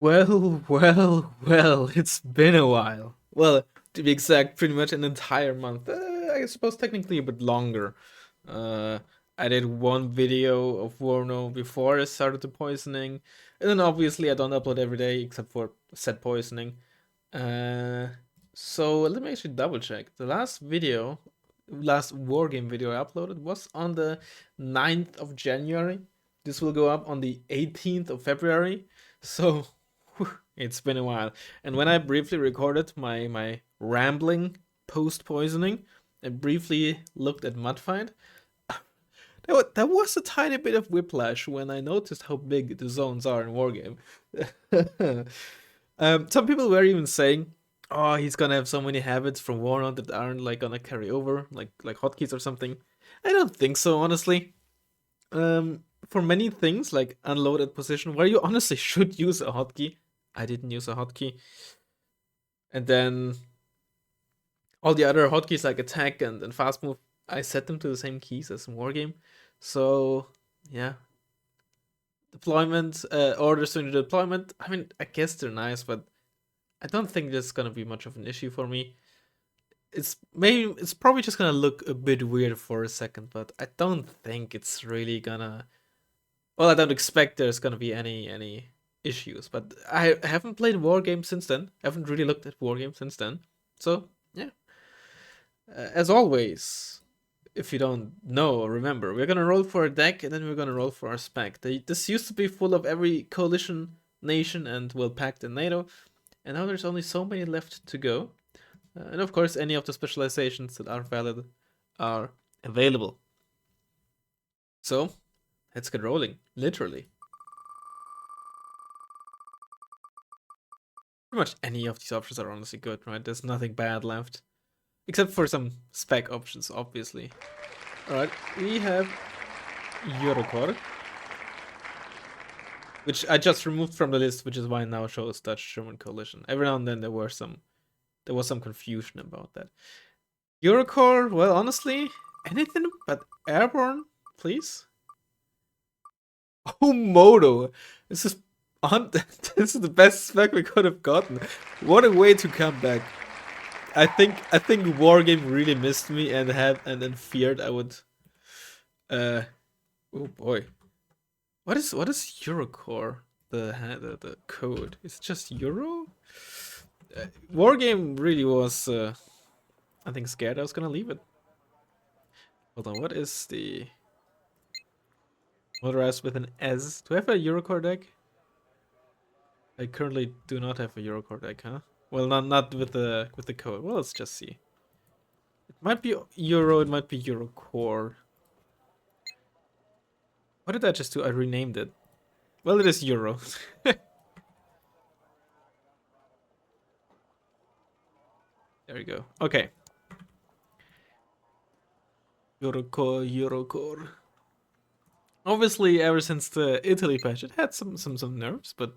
Well, it's been a while. Well, to be exact, pretty much an entire month. I suppose technically a bit longer. Uh, I did one video of Warno before I started the poisoning, and then obviously I don't upload every day except for set poisoning. Uh, so let me actually double check. The last Wargame video I uploaded was on the 9th of January. This will go up on the 18th of February. So it's been a while. And when I briefly recorded my rambling post poisoning, I briefly looked at Mudfight. There was a tiny bit of whiplash when I noticed how big the zones are in Wargame. Some people were even saying, "Oh, he's gonna have so many habits from Warnock that aren't like gonna carry over, like hotkeys or something." I don't think so, honestly. For many things like unloaded position, where you honestly should use a hotkey, I didn't use a hotkey, and then all the other hotkeys like attack and fast move, I set them to the same keys as in Wargame. So yeah, deployment orders during the deployment. I mean, I guess they're nice, but I don't think there's gonna be much of an issue for me. It's probably just gonna look a bit weird for a second, but I don't think it's really gonna. Well, I don't expect there's gonna be any issues, but I haven't played Wargame since then. I haven't really looked at Wargame since then. So yeah, as always, if you don't know or remember, we're gonna roll for a deck and then we're gonna roll for our spec. This used to be full of every coalition nation and well packed in NATO, and now there's only so many left to go. And of course, any of the specializations that are valid are available. So let's get rolling, literally. Pretty much any of these options are honestly good, right? There's nothing bad left. Except for some spec options, obviously. Alright, we have Eurocore, which I just removed from the list, which is why it now shows Dutch-German coalition. Every now and then there was some confusion about that. Eurocore, well, honestly, anything but airborne, please. Oh, Moto, this is this is the best spec we could have gotten. What a way to come back. I think Wargame really missed me and then feared I would. Uh, oh boy, what is Eurocore? The code is it just Euro. Wargame really was. I think scared I was gonna leave it. Hold on, what is the motorized with an S? Do I have a Eurocore deck? I currently do not have a Eurocore deck, huh? Well, not with the code. Well, let's just see. It might be Euro. It might be Eurocore. What did I just do? I renamed it. Well, it is Euro. There we go. Okay. Eurocore. Obviously, ever since the Italy patch, it had some nerfs, but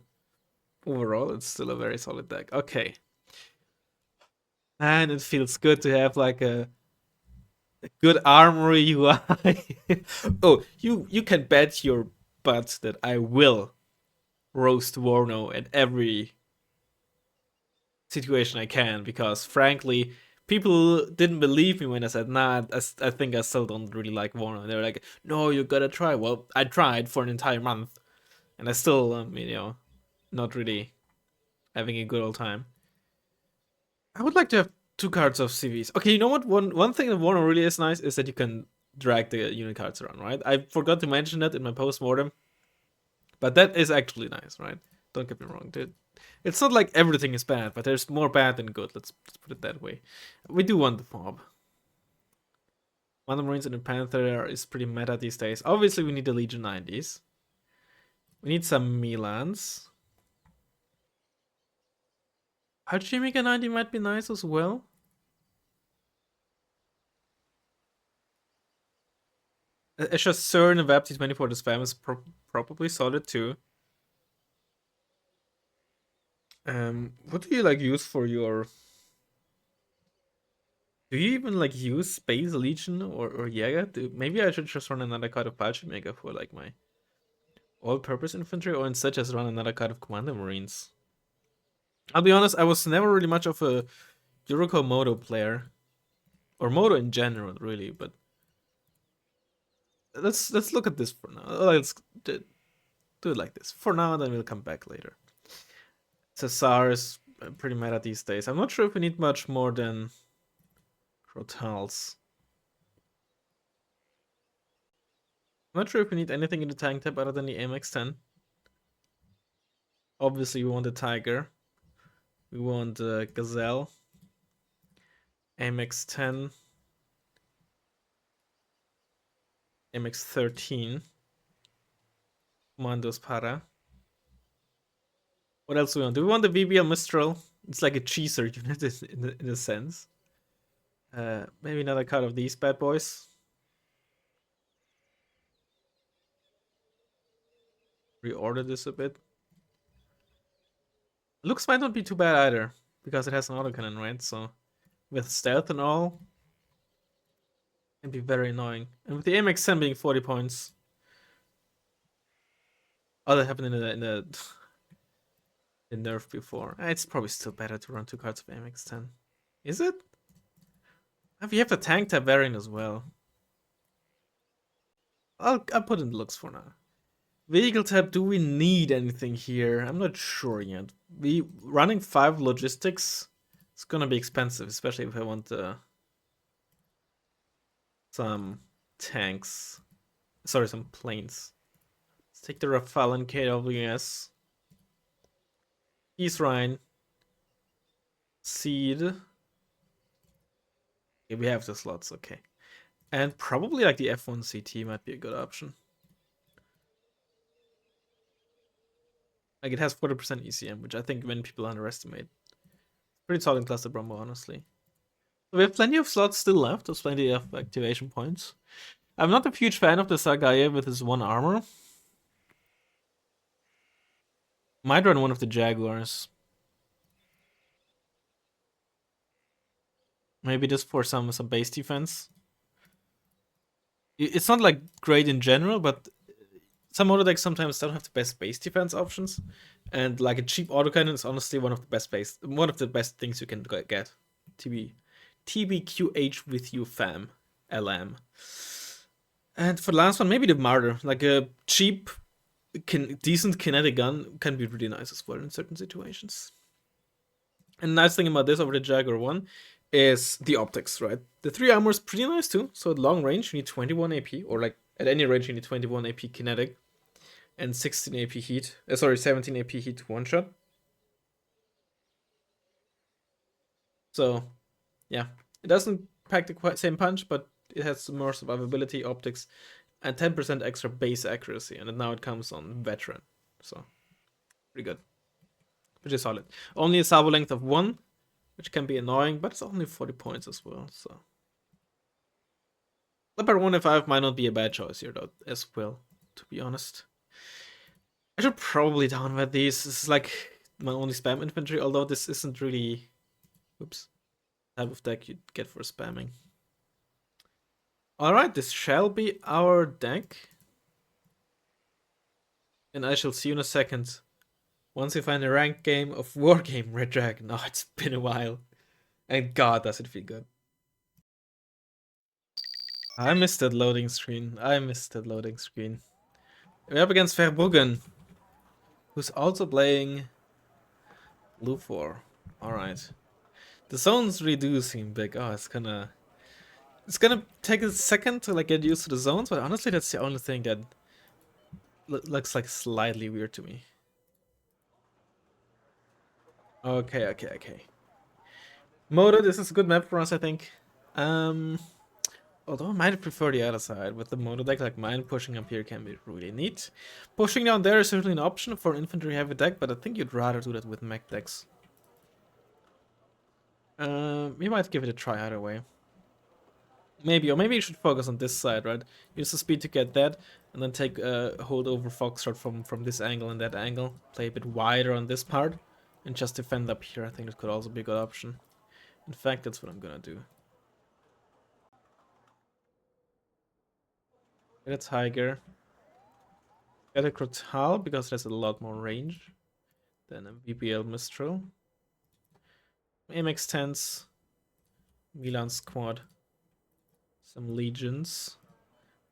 overall, it's still a very solid deck. Okay. And it feels good to have like a good armory UI. Oh, you can bet your butt that I will roast Warno at every situation I can, because frankly, people didn't believe me when I said, nah, I think I still don't really like Warno. And they were like, no, you gotta try. Well, I tried for an entire month, and I still, not really having a good old time. I would like to have two cards of CVs. Okay, you know what? One thing that Warno really is nice is that you can drag the unit cards around, right? I forgot to mention that in my post-mortem, but that is actually nice, right? Don't get me wrong, dude. It's not like everything is bad, but there's more bad than good. Let's put it that way. We do want the mob. One of the Marines and the Panther is pretty meta these days. Obviously, we need the Legion 90s. We need some Milans. Alchemica 90 might be nice as well. It's just Cern and Vapti 24 the spam is probably solid too. What do you like use for your? Do you even like use Space Legion or Jäger? Maybe I should just run another card of Alchemica for like my all-purpose infantry, or instead just run another card of Commander Marines? I'll be honest, I was never really much of a Yuriko Moto player. Or Moto in general, really, but let's look at this for now. Let's do it like this. For now, then we'll come back later. Cesar is pretty meta these days. I'm not sure if we need much more than Crotals. I'm not sure if we need anything in the tank tab other than the MX-10. Obviously, we want the Tiger. We want the Gazelle. MX-10. MX-13. Commandos Para. What else do we want? Do we want the VBL Mistral? It's like a cheeser unit in a sense. Maybe another card of these bad boys. Reorder this a bit. Looks might not be too bad either, because it has an autocannon, right? So with stealth and all, it'd be very annoying. And with the MX-10 being 40 points, oh, that happened in the nerf before. It's probably still better to run 2 cards of MX-10. Is it? We have the tank tab variant as well. I'll put in the looks for now. Vehicle tab, do we need anything here? I'm not sure yet. Running 5 logistics, it's gonna be expensive, especially if I want some tanks. Sorry, some planes. Let's take the Rafale and KWS. Peace Rhine. Seed. Okay, we have the slots, okay. And probably like the F1 CT might be a good option. Like it has 40% ECM, which I think many people underestimate. Pretty solid cluster Brombo, honestly. So we have plenty of slots still left. There's plenty of activation points. I'm not a huge fan of the Sagaye with his 1 armor. Might run one of the Jaguars. Maybe just for some base defense. It's not like great in general, but some auto decks sometimes don't have the best base defense options, and like a cheap autocannon is honestly one of the best things you can get. TBQH with you, fam, LM. And for the last one, maybe the Martyr, like a cheap, decent kinetic gun can be really nice as well in certain situations. And the nice thing about this over the Jaguar 1 is the optics, right? The 3 armor is pretty nice too. So at long range, you need 21 AP, or like at any range, you need 21 AP kinetic and 16 AP heat. 17 AP heat to one shot. So, yeah, it doesn't pack the same punch, but it has more survivability, optics, and 10% extra base accuracy. And now it comes on veteran, so pretty good, which is solid. Only a salvo length of 1, which can be annoying, but it's only 40 points as well. So Leopard 1F5 might not be a bad choice here though, as well, to be honest. I should probably downvote these. This is like my only spam infantry, although this isn't really type of deck you'd get for spamming. Alright, this shall be our deck. And I shall see you in a second. Once we find a ranked game of Wargame Red Dragon. Oh, it's been a while. And god, does it feel good. I missed that loading screen. We're up against Verbruggen, who's also playing Blue 4. Alright. The zones really do seem big. Oh, it's gonna take a second to like get used to the zones, but honestly that's the only thing that looks like slightly weird to me. Okay. Moto, this is a good map for us, I think. Although I might prefer the other side. With the Moto deck like mine, pushing up here can be really neat. Pushing down there is certainly an option for an infantry heavy deck, but I think you'd rather do that with mech decks. We might give it a try either way. Maybe you should focus on this side, right? Use the speed to get that, and then take a hold over Foxtrot from this angle and that angle. Play a bit wider on this part, and just defend up here. I think it could also be a good option. In fact, that's what I'm gonna do. Get a Tiger. Get a Crotal because it has a lot more range than a BBL Mistral. MX10s, Milan squad, some legions.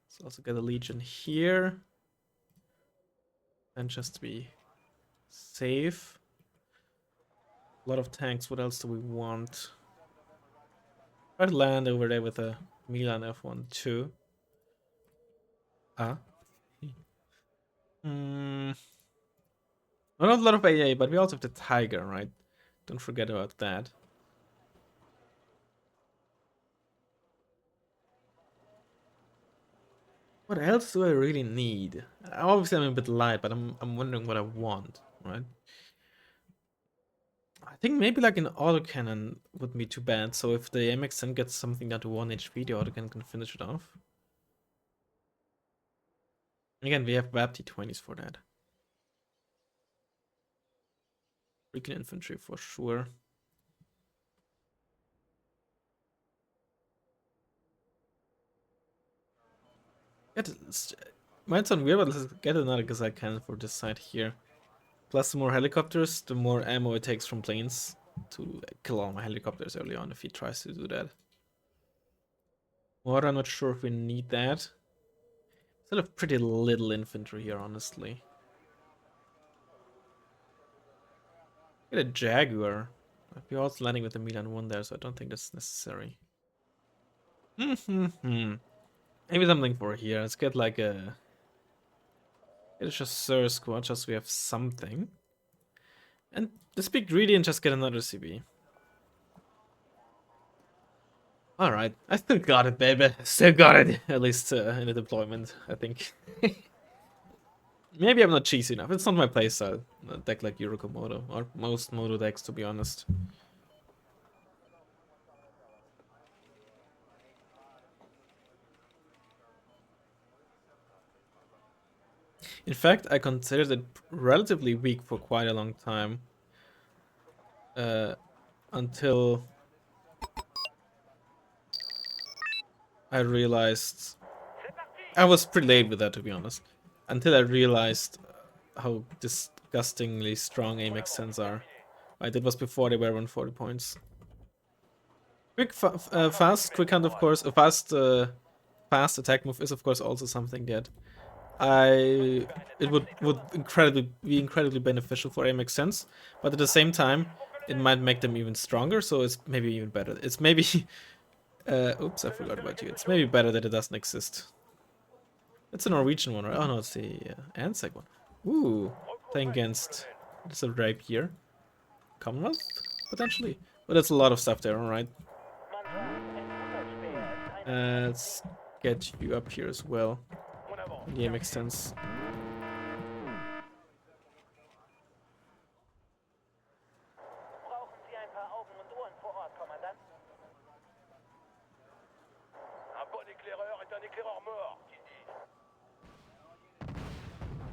Let's also get a legion here. And just to be safe. A lot of tanks. What else do we want? Try to land over there with a Milan F1 too. Ah. Hmm. Not a lot of AA, but we also have the Tiger, right? Don't forget about that. What else do I really need? Obviously, I'm a bit light, but I'm wondering what I want, right? I think maybe like an autocannon wouldn't be too bad. So if the MX10 gets something down to 1 HP, the autocannon can finish it off. Again, we have WAP T20s for that. Recon infantry for sure. Might sound weird, but let's get another Gazelle cannon for this side here. Plus, the more helicopters, the more ammo it takes from planes to kill all my helicopters early on if he tries to do that. Or I'm not sure if we need that. Still have pretty little infantry here, honestly. Get a Jaguar. We're also landing with the Milan 1 there, so I don't think that's necessary. Maybe something for here. Let's get like a... Get a Chasseur squad, just so we have something. And let's be greedy and just get another CB. Alright, I still got it, baby. Still got it. At least in the deployment, I think. Maybe I'm not cheesy enough. It's not my playstyle. A deck like Yuriko Moto, or most Moto decks, to be honest. In fact, I considered it relatively weak for quite a long time. Until I realized... I was pretty late with that, to be honest. Until I realized how disgustingly strong aim extents are. Right, it was before they were 140 points. Quick, fast, quick hunt, of course. A fast attack move is, of course, also something that it would be incredibly beneficial for aim extents, but at the same time, it might make them even stronger. So it's maybe even better. It's maybe, oops, I forgot about you. It's maybe better that it doesn't exist. It's a Norwegian one, right? Oh no, it's the Anzac one. Ooh, playing against it's a rapier. Commonwealth, potentially. But there's a lot of stuff there, alright. Let's get you up here as well. Yeah, makes sense.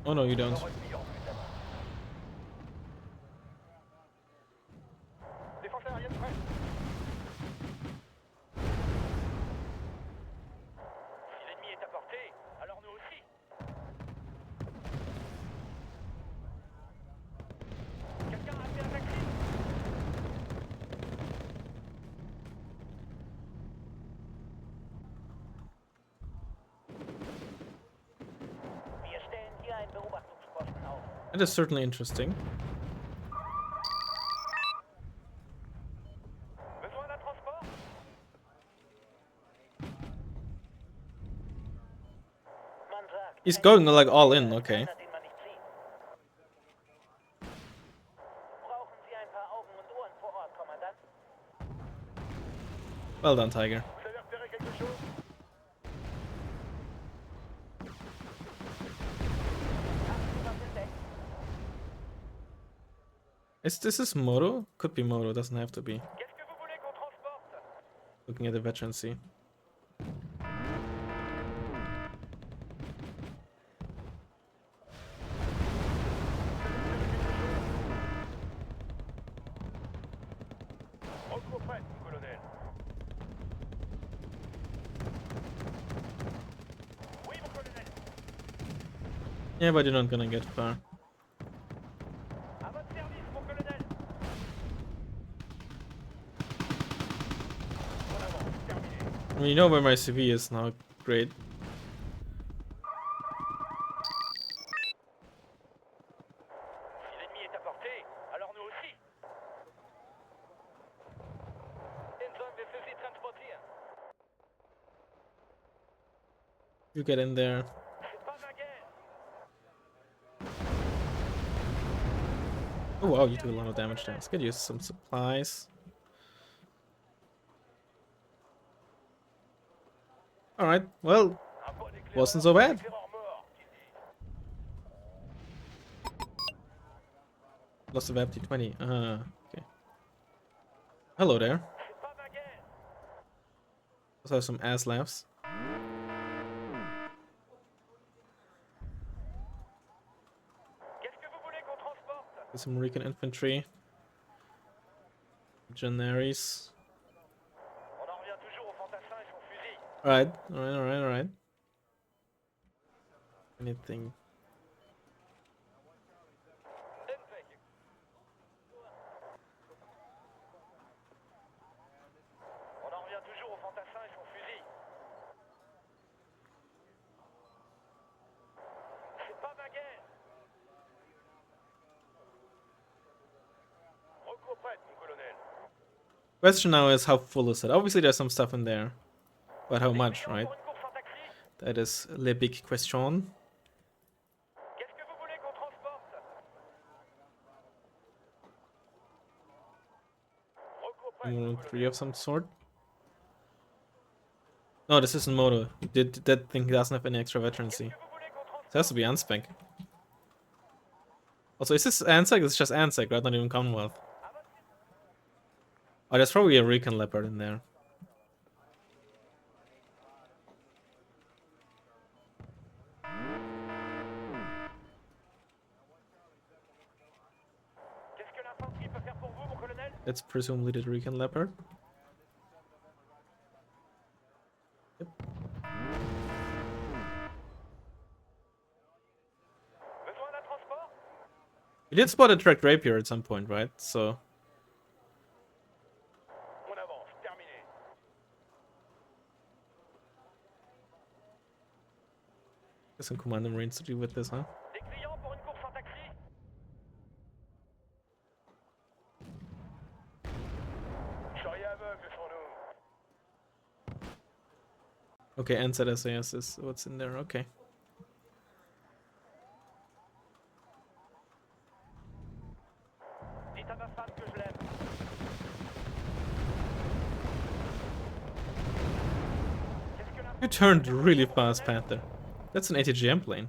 Oh no, you don't. That is certainly interesting. He's going like all in, okay. Well done, Tiger. Is this Moto? Could be Moto, doesn't have to be. Looking at the veterancy. Yeah, but you're not gonna get far. I mean, you know where my CV is now. Great. You get in there. Oh wow, you took a lot of damage there. Let's get you some supplies. Alright, well, wasn't so bad. Lost of FT 20. Okay. Hello there. Let's have some ass laughs. Get some recon infantry. Legionaries. Alright, alright. Anything. Question now is how full is it? Obviously there's some stuff in there. But how much, right? That is le big question. Three of some sort. No, this isn't Moto. That thing doesn't have any extra veterancy. It has to be Anspec. Also, is this Ansec? It's just Ansec, right? Not even Commonwealth. Oh, there's probably a Recon Leopard in there. That's presumably the Recon Leopard. Yep. We did spot a tracked rapier at some point, right? So. There's some Commander Marines to do with this, huh? Okay, NZ SAS is what's in there, okay. You turned really fast, Panther. That's an ATGM plane.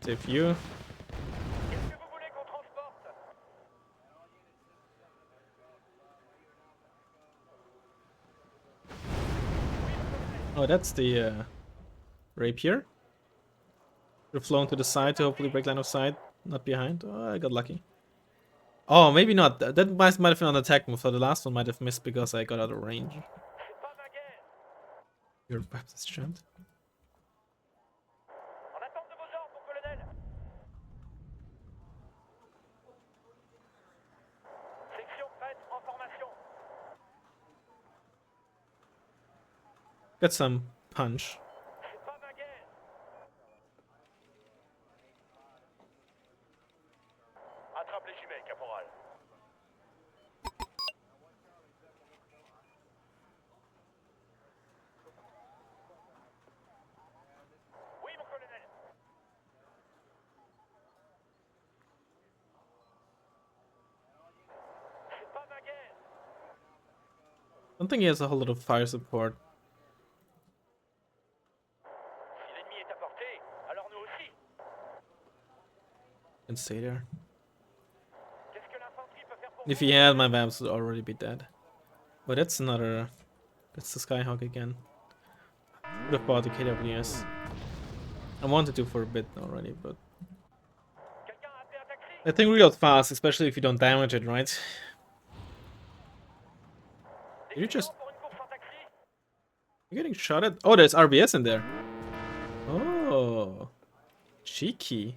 Save you. Oh, that's the rapier. Should have flown to the side to hopefully break line of sight, not behind. Oh, I got lucky. Oh, maybe not. That might have been an attack move, so the last one might have missed because I got out of range. Your Baptist chant. Get some punch. I don't think he has a whole lot of fire support. Can stay there. If he had, my Vamps would already be dead. But that's another. That's the Skyhawk again. Would have bought the KWS. I wanted to for a bit already, but. That thing reloads fast, especially if you don't damage it, right? Did you just... You're getting shot at? Oh, there's RBS in there. Oh. Cheeky.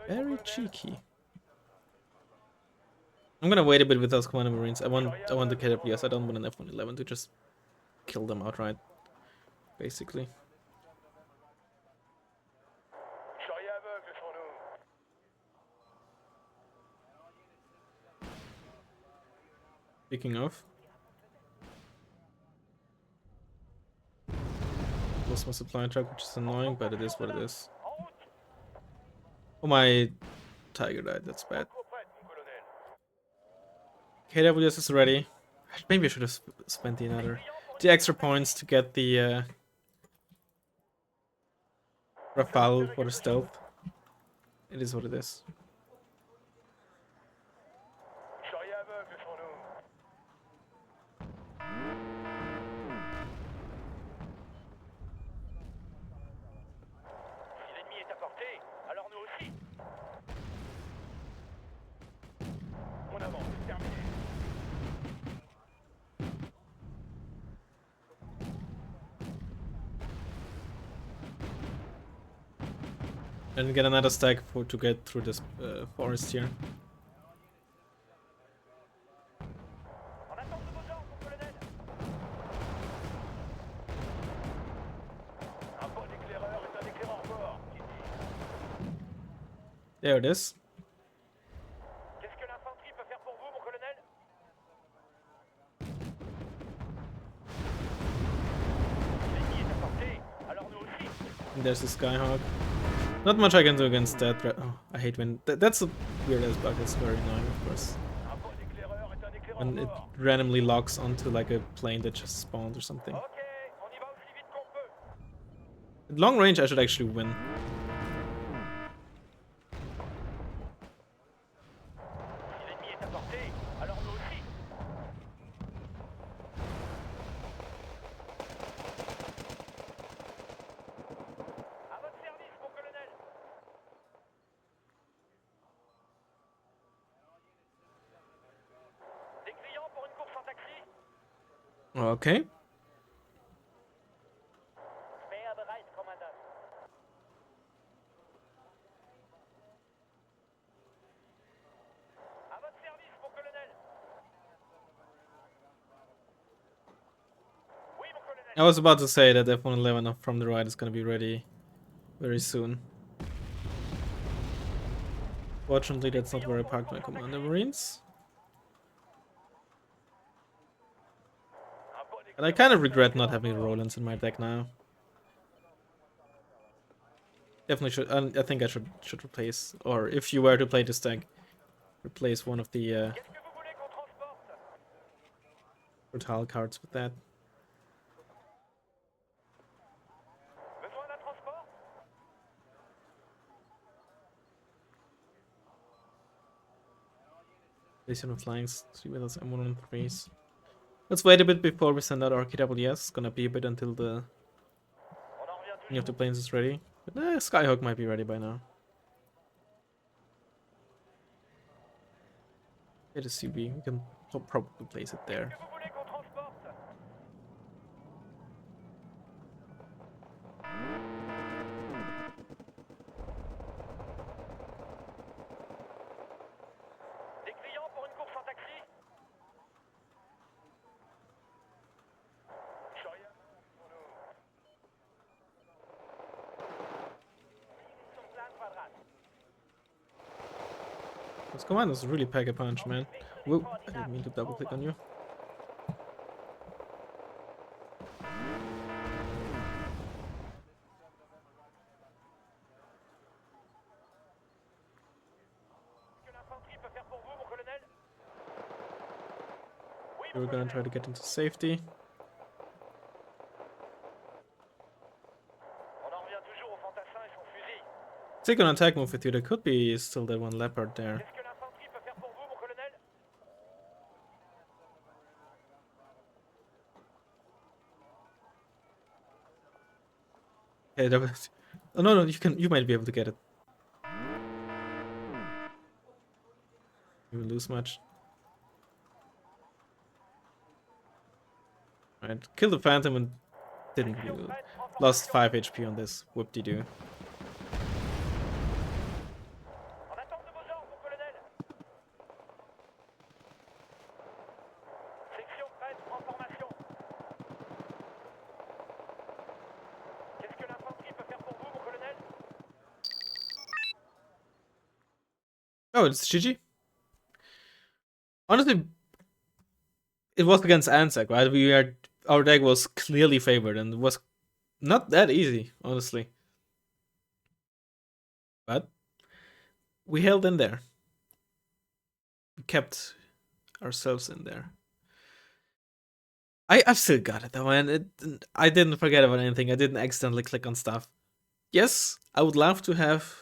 Very cheeky. I'm gonna wait a bit with those Commander Marines. I want the KWS. I don't want an F-111 to just kill them outright, basically. Speaking of, lost my supply truck, which is annoying, but it is what it is. Oh, my Tiger died. That's bad. KWS is ready. Maybe I should have spent the extra points to get the Rafale for the stealth. It is what it is. And get another stack to get through this forest here. There it is. And there's the Skyhawk. Not much I can do against that. Oh, I hate when... That's a weird-ass bug. It's very annoying, of course. When it randomly locks onto like a plane that just spawned or something. At long range, I should actually win. Okay. I was about to say that F-111 from the right is gonna be ready very soon. Fortunately, that's not where I parked my Commander Marines. And I kind of regret not having Rolands in my deck now. Definitely should. I think I should replace, or if you were to play this deck, replace one of the Brutal cards with that. Based on flanks, 3 metals, M113s. Let's wait a bit before we send out our KWS. It's gonna be a bit until the King of the Plains is ready. But Skyhawk might be ready by now. Get a CB. We can probably place it there. Those commandos really pack a punch, man. Whoa, I didn't mean to double click on you. We're gonna try to get into safety. Take an attack move with you. There could be still that one leopard there. Okay, that was... Oh no, you might be able to get it. lose much. Right, kill the Phantom and didn't do. Lost 5 HP on this. Whoop-de-doo. Oh, it's GG. Honestly, it was against Anzac, right? Our deck was clearly favored and was not that easy, honestly. But we held in there. We kept ourselves in there. I've still got it though, and I didn't forget about anything. I didn't accidentally click on stuff. Yes, I would love to have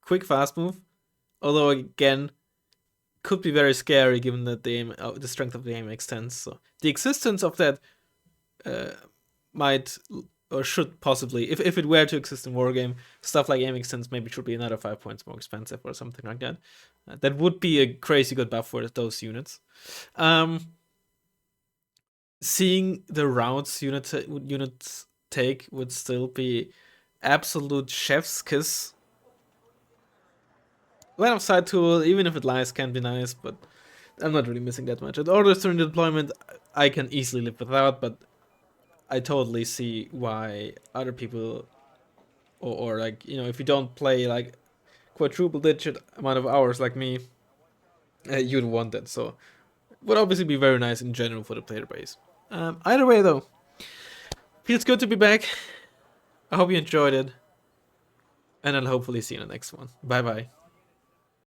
quick fast move, although again, could be very scary given that the strength of the aim extends. So the existence of that might or should possibly, if it were to exist in Wargame, stuff like aim extends maybe should be another 5 points more expensive or something like that. That would be a crazy good buff for those units. Seeing the routes units take would still be absolute chef's kiss. Line of sight tool, even if it lies, can be nice, but I'm not really missing that much. At orders during the deployment, I can easily live without, but I totally see why other people, or like, you know, if you don't play like quadruple digit amount of hours like me, you'd want that. So would obviously be very nice in general for the player base. Either way though, feels good to be back. I hope you enjoyed it, and I'll hopefully see you in the next one. Bye bye.